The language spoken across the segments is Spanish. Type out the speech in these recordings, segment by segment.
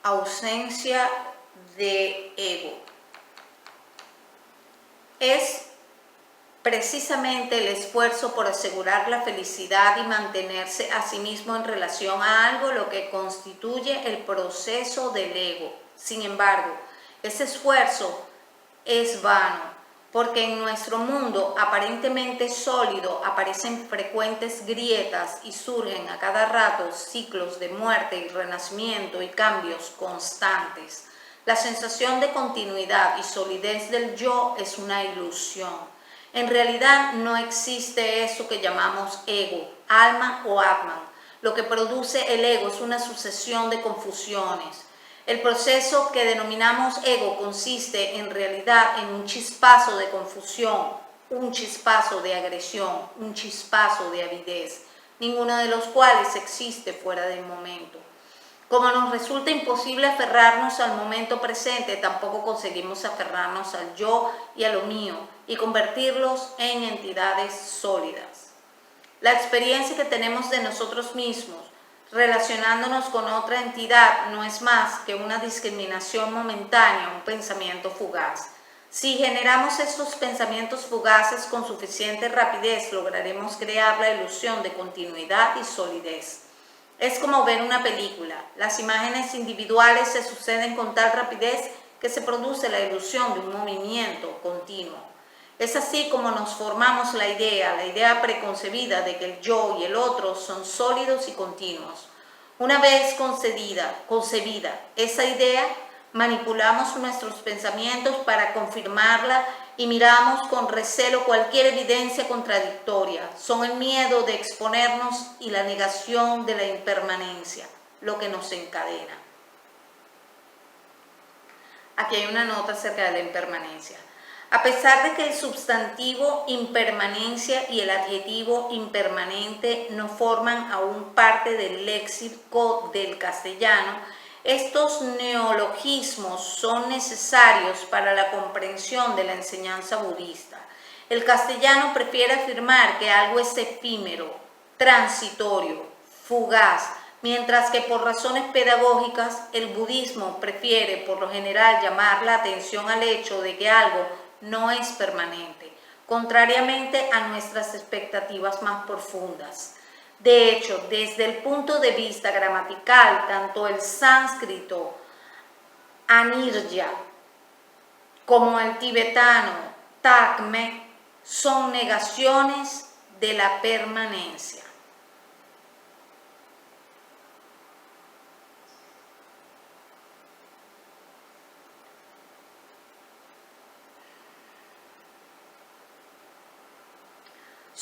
ausencia de ego. Es precisamente el esfuerzo por asegurar la felicidad y mantenerse a sí mismo en relación a algo lo que constituye el proceso del ego. Sin embargo, ese esfuerzo es vano, porque en nuestro mundo aparentemente sólido aparecen frecuentes grietas y surgen a cada rato ciclos de muerte y renacimiento y cambios constantes. La sensación de continuidad y solidez del yo es una ilusión. En realidad no existe eso que llamamos ego, alma o atman. Lo que produce el ego es una sucesión de confusiones. El proceso que denominamos ego consiste en realidad en un chispazo de confusión, un chispazo de agresión, un chispazo de avidez, ninguno de los cuales existe fuera del momento. Como nos resulta imposible aferrarnos al momento presente, tampoco conseguimos aferrarnos al yo y a lo mío y convertirlos en entidades sólidas. La experiencia que tenemos de nosotros mismos relacionándonos con otra entidad no es más que una discriminación momentánea, un pensamiento fugaz. Si generamos estos pensamientos fugaces con suficiente rapidez, lograremos crear la ilusión de continuidad y solidez. Es como ver una película. Las imágenes individuales se suceden con tal rapidez que se produce la ilusión de un movimiento continuo. Es así como nos formamos la idea preconcebida de que el yo y el otro son sólidos y continuos. Una vez concebida esa idea, manipulamos nuestros pensamientos para confirmarla y miramos con recelo cualquier evidencia contradictoria. Son el miedo de exponernos y la negación de la impermanencia lo que nos encadena. Aquí hay una nota acerca de la impermanencia. A pesar de que el sustantivo impermanencia y el adjetivo impermanente no forman aún parte del léxico del castellano, estos neologismos son necesarios para la comprensión de la enseñanza budista. El castellano prefiere afirmar que algo es efímero, transitorio, fugaz, mientras que por razones pedagógicas el budismo prefiere por lo general llamar la atención al hecho de que algo no es permanente, contrariamente a nuestras expectativas más profundas. De hecho, desde el punto de vista gramatical, tanto el sánscrito anirya como el tibetano takme son negaciones de la permanencia.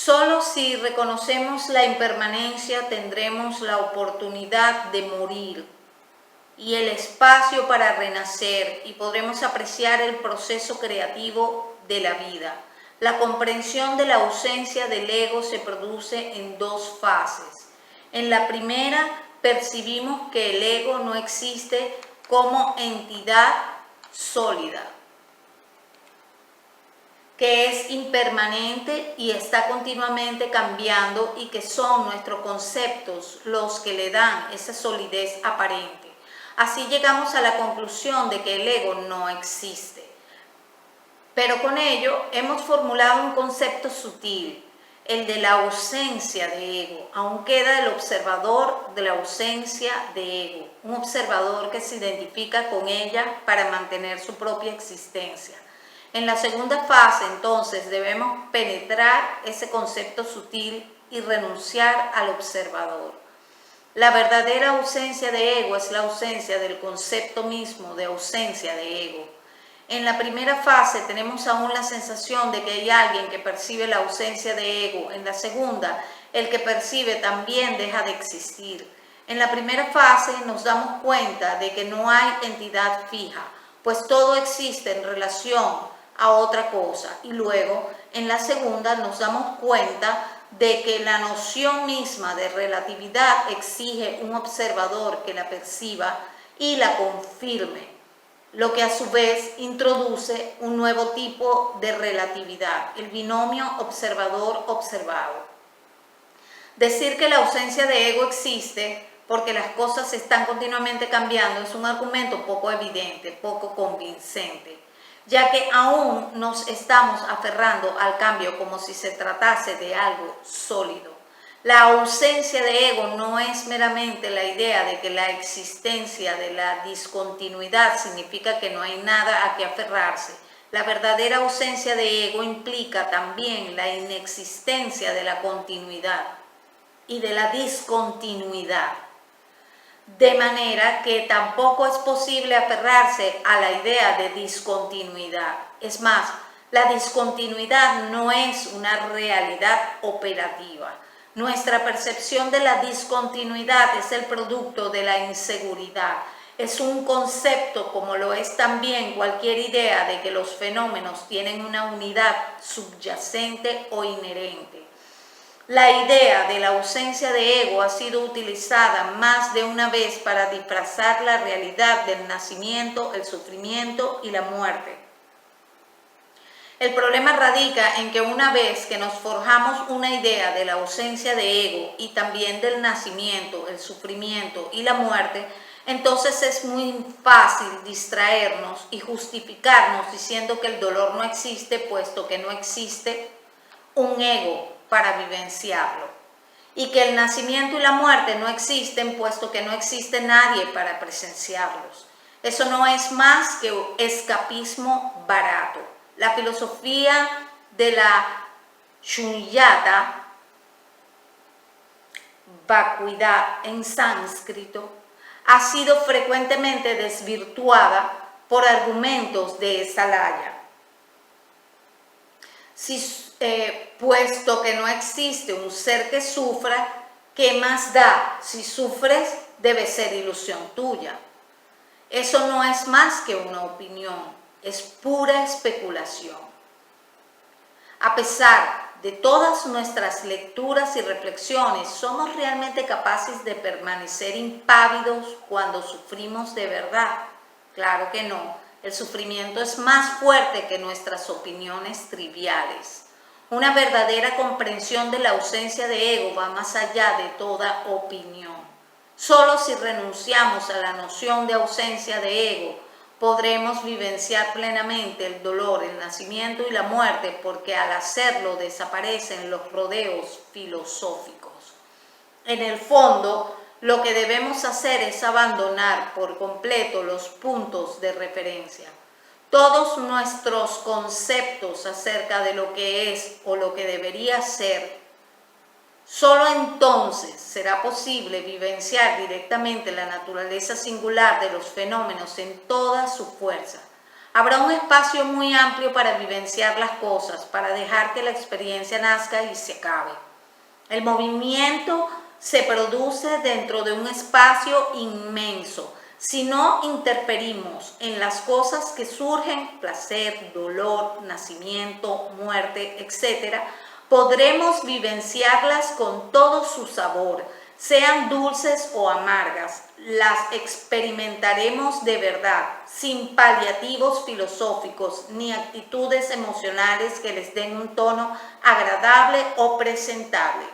Solo si reconocemos la impermanencia tendremos la oportunidad de morir y el espacio para renacer y podremos apreciar el proceso creativo de la vida. La comprensión de la ausencia del ego se produce en dos fases. En la primera, percibimos que el ego no existe como entidad sólida, que es impermanente y está continuamente cambiando y que son nuestros conceptos los que le dan esa solidez aparente. Así llegamos a la conclusión de que el ego no existe. Pero con ello hemos formulado un concepto sutil, el de la ausencia de ego. Aún queda el observador de la ausencia de ego, un observador que se identifica con ella para mantener su propia existencia. En la segunda fase, entonces, debemos penetrar ese concepto sutil y renunciar al observador. La verdadera ausencia de ego es la ausencia del concepto mismo de ausencia de ego. En la primera fase tenemos aún la sensación de que hay alguien que percibe la ausencia de ego. En la segunda, el que percibe también deja de existir. En la primera fase nos damos cuenta de que no hay entidad fija, pues todo existe en relación a otra cosa. Y luego, en la segunda, nos damos cuenta de que la noción misma de relatividad exige un observador que la perciba y la confirme, lo que a su vez introduce un nuevo tipo de relatividad, el binomio observador-observado. Decir que la ausencia de ego existe porque las cosas están continuamente cambiando, es un argumento poco evidente, poco convincente, ya que aún nos estamos aferrando al cambio como si se tratase de algo sólido. La ausencia de ego no es meramente la idea de que la existencia de la discontinuidad significa que no hay nada a que aferrarse. La verdadera ausencia de ego implica también la inexistencia de la continuidad y de la discontinuidad. De manera que tampoco es posible aferrarse a la idea de discontinuidad. Es más, la discontinuidad no es una realidad operativa. Nuestra percepción de la discontinuidad es el producto de la inseguridad. Es un concepto, como lo es también cualquier idea de que los fenómenos tienen una unidad subyacente o inherente. La idea de la ausencia de ego ha sido utilizada más de una vez para disfrazar la realidad del nacimiento, el sufrimiento y la muerte. El problema radica en que una vez que nos forjamos una idea de la ausencia de ego y también del nacimiento, el sufrimiento y la muerte, entonces es muy fácil distraernos y justificarnos diciendo que el dolor no existe, puesto que no existe un ego para vivenciarlo, y que el nacimiento y la muerte no existen, puesto que no existe nadie para presenciarlos. Eso no es más que escapismo barato. La filosofía de la Shunyata, vacuidad en sánscrito, ha sido frecuentemente desvirtuada por argumentos de Salaya. Puesto que no existe un ser que sufra, ¿qué más da? Si sufres, debe ser ilusión tuya. Eso no es más que una opinión, es pura especulación. A pesar de todas nuestras lecturas y reflexiones, ¿somos realmente capaces de permanecer impávidos cuando sufrimos de verdad? Claro que no. El sufrimiento es más fuerte que nuestras opiniones triviales. Una verdadera comprensión de la ausencia de ego va más allá de toda opinión. Solo si renunciamos a la noción de ausencia de ego, podremos vivenciar plenamente el dolor, el nacimiento y la muerte, porque al hacerlo desaparecen los rodeos filosóficos. En el fondo, lo que debemos hacer es abandonar por completo los puntos de referencia. Todos nuestros conceptos acerca de lo que es o lo que debería ser, solo entonces será posible vivenciar directamente la naturaleza singular de los fenómenos en toda su fuerza. Habrá un espacio muy amplio para vivenciar las cosas, para dejar que la experiencia nazca y se acabe. El movimiento se produce dentro de un espacio inmenso. Si no interferimos en las cosas que surgen, placer, dolor, nacimiento, muerte, etc., podremos vivenciarlas con todo su sabor, sean dulces o amargas. Las experimentaremos de verdad, sin paliativos filosóficos ni actitudes emocionales que les den un tono agradable o presentable.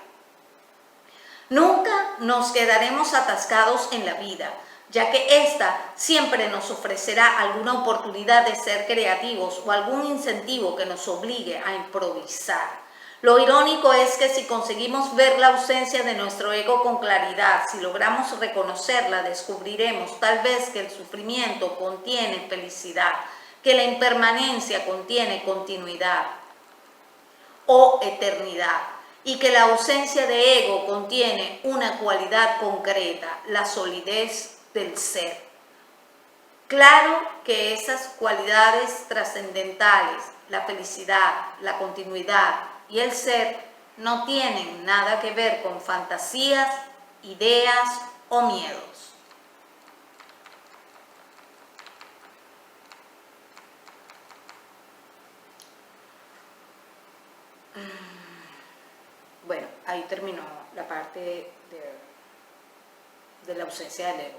Nunca nos quedaremos atascados en la vida, ya que ésta siempre nos ofrecerá alguna oportunidad de ser creativos o algún incentivo que nos obligue a improvisar. Lo irónico es que si conseguimos ver la ausencia de nuestro ego con claridad, si logramos reconocerla, descubriremos tal vez que el sufrimiento contiene felicidad, que la impermanencia contiene continuidad o eternidad, y que la ausencia de ego contiene una cualidad concreta, la solidez del ser. Claro que esas cualidades trascendentales, la felicidad, la continuidad y el ser, no tienen nada que ver con fantasías, ideas o miedos. Bueno, ahí terminó la parte de la ausencia del ego.